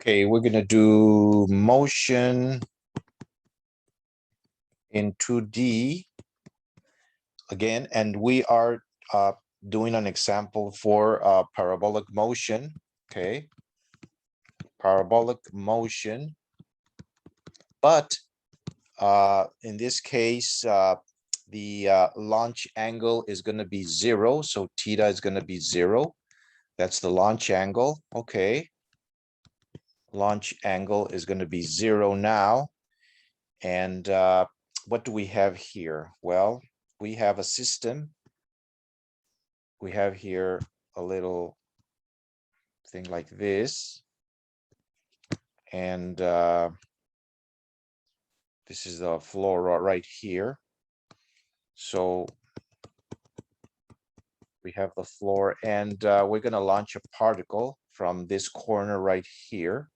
Okay, we're going to do motion in 2D again, and we are doing an example for parabolic motion. Okay, parabolic motion, but in this case, the launch angle is going to be 0, so theta is going to be 0. That's the launch angle. Okay, launch angle is going to be 0 now. And what do we have here? Well, we have a system. We have here a little thing like this. And this is the floor right here. So we have the floor, and we're going to launch a particle from this corner right here.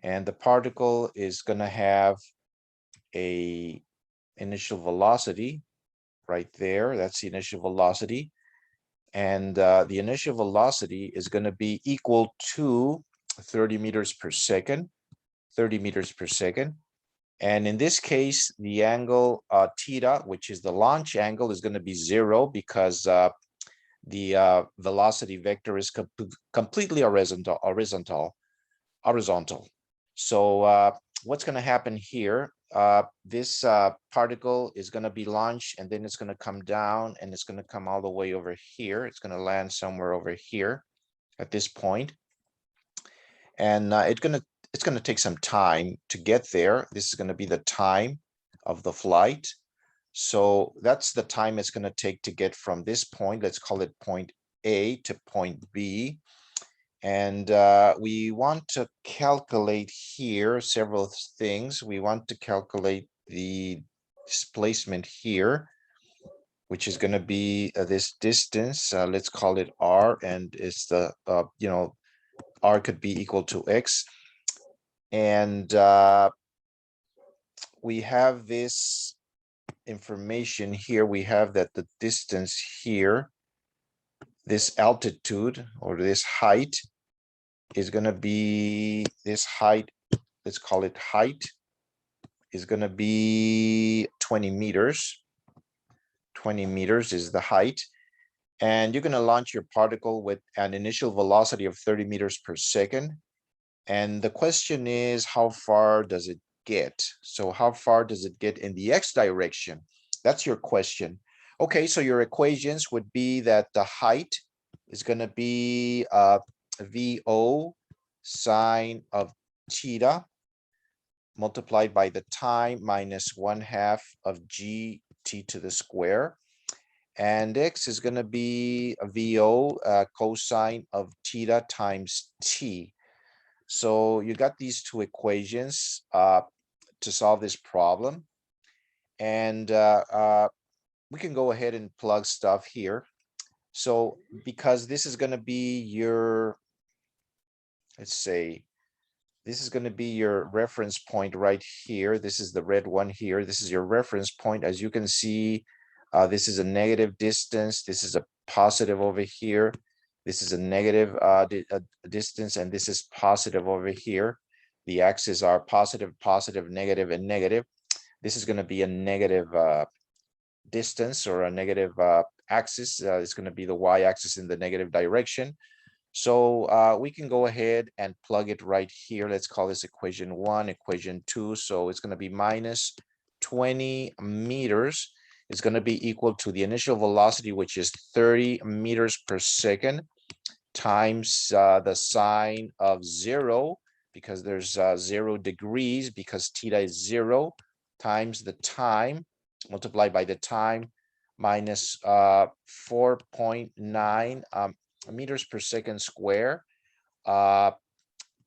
And the particle is going to have a initial velocity right there. That's the initial velocity. And the initial velocity is going to be equal to 30 meters per second, 30 meters per second. And in this case, the angle theta, which is the launch angle, is going to be 0 because the velocity vector is completely horizontal. So what's going to happen here? This particle is going to be launched, and then it's going to come down, and it's going to come all the way over here. It's going to land somewhere over here at this point, and it's going to take some time to get there. This is going to be the time of the flight. So that's the time it's going to take to get from this point. Let's call it point A to point B. And we want to calculate here several things. We want to calculate the displacement here, which is going to be this distance. Let's call it R, and it's the, R could be equal to X. And we have this information here. We have that the distance here, this altitude or this height, is going to be this height. Let's call it height is going to be 20 meters. 20 meters is the height. And you're going to launch your particle with an initial velocity of 30 meters per second. And the question is, how far does it get? So how far does it get in the X direction? That's your question. Okay, so your equations would be that the height is going to be VO sine of theta multiplied by the time minus 1/2 of gt to the square. And X is going to be a VO cosine of theta times t. So you got these two equations to solve this problem. And we can go ahead and plug stuff here. So because this is going to be your, let's say, this is going to be your reference point right here. This is the red one here. This is your reference point. As you can see, this is a negative distance. This is a positive over here. This is a negative distance, and this is positive over here. The axes are positive, positive, negative, and negative. This is going to be a negative distance or a negative axis. It's going to be the y-axis in the negative direction. So we can go ahead and plug it right here. Let's call this equation 1, equation 2. So it's going to be minus 20 meters. It's going to be equal to the initial velocity, which is 30 meters per second, times the sine of 0, because there's 0 degrees, because theta is 0, times the time, multiplied by the time, minus 4.9 meters per second square,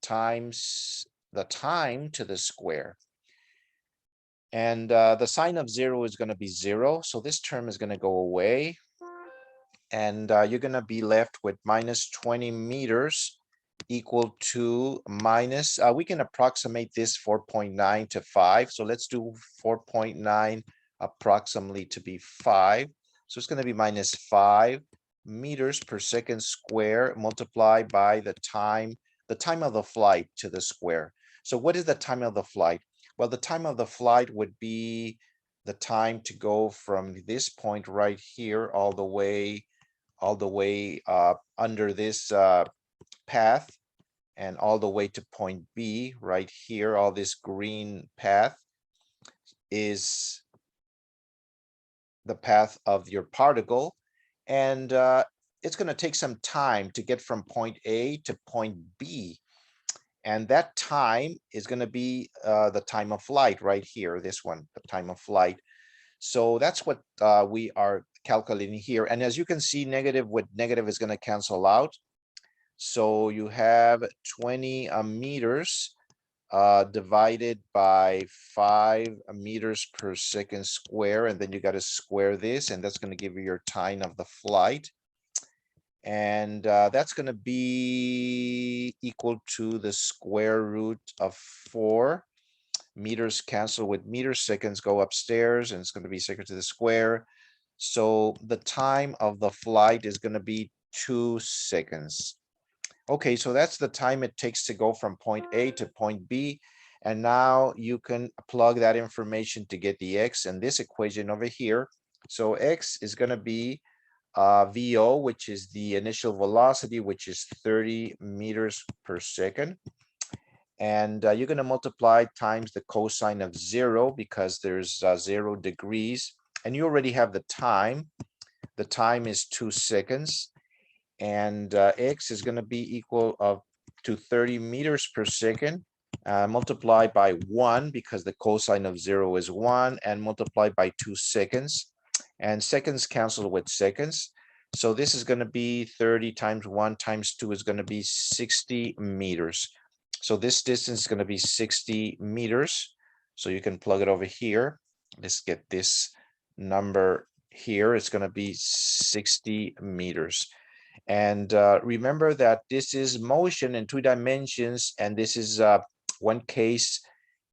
times the time to the square. And the sine of 0 is going to be 0. So this term is going to go away. And you're going to be left with minus 20 meters equal to minus, we can approximate this 4.9 to 5. So let's do 4.9 approximately to be 5. So it's going to be minus 5 meters per second square multiplied by the time the time of the flight to the square. So what is the time of the flight? Well, the time of the flight would be the time to go from this point right here all the way under this path and all the way to point B right here. All this green path is the path of your particle, and it's going to take some time to get from point A to point B, and that time is going to be the time of flight right here, this one, the time of flight. So that's what we are calculating here, and as you can see, negative with negative is going to cancel out. So you have 20 meters divided by 5 meters per second square, and then you got to square this, and that's going to give you your time of the flight, and that's going to be equal to the square root of 4. Meters cancel with meters, seconds go upstairs, and it's going to be second to the square. So the time of the flight is going to be 2 seconds. Okay, so that's the time it takes to go from point A to point B. And now you can plug that information to get the X in this equation over here. So X is going to be VO, which is the initial velocity, which is 30 meters per second. And you're going to multiply times the cosine of 0 because there's 0 degrees. And you already have the time. The time is 2 seconds. And X is going to be equal to 30 meters per second, multiplied by 1 because the cosine of 0 is 1, and multiplied by 2 seconds. And seconds cancel with seconds. So this is going to be 30 times 1 times 2 is going to be 60 meters. So this distance is going to be 60 meters. So you can plug it over here. Let's get this number here. It's going to be 60 meters. And remember that this is motion in 2 dimensions, and this is one case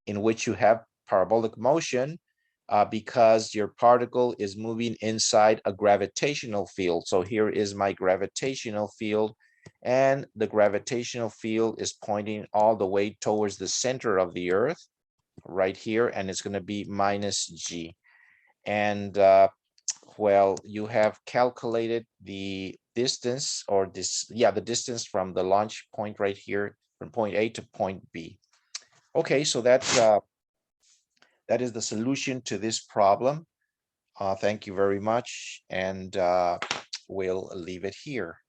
in which you have parabolic motion because your particle is moving inside a gravitational field. So here is my gravitational field, and the gravitational field is pointing all the way towards the center of the Earth right here, and it's going to be minus G. And well, you have calculated the distance, or the distance from the launch point right here from point A to point B. Okay, so that is the solution to this problem. Thank you very much, and we'll leave it here.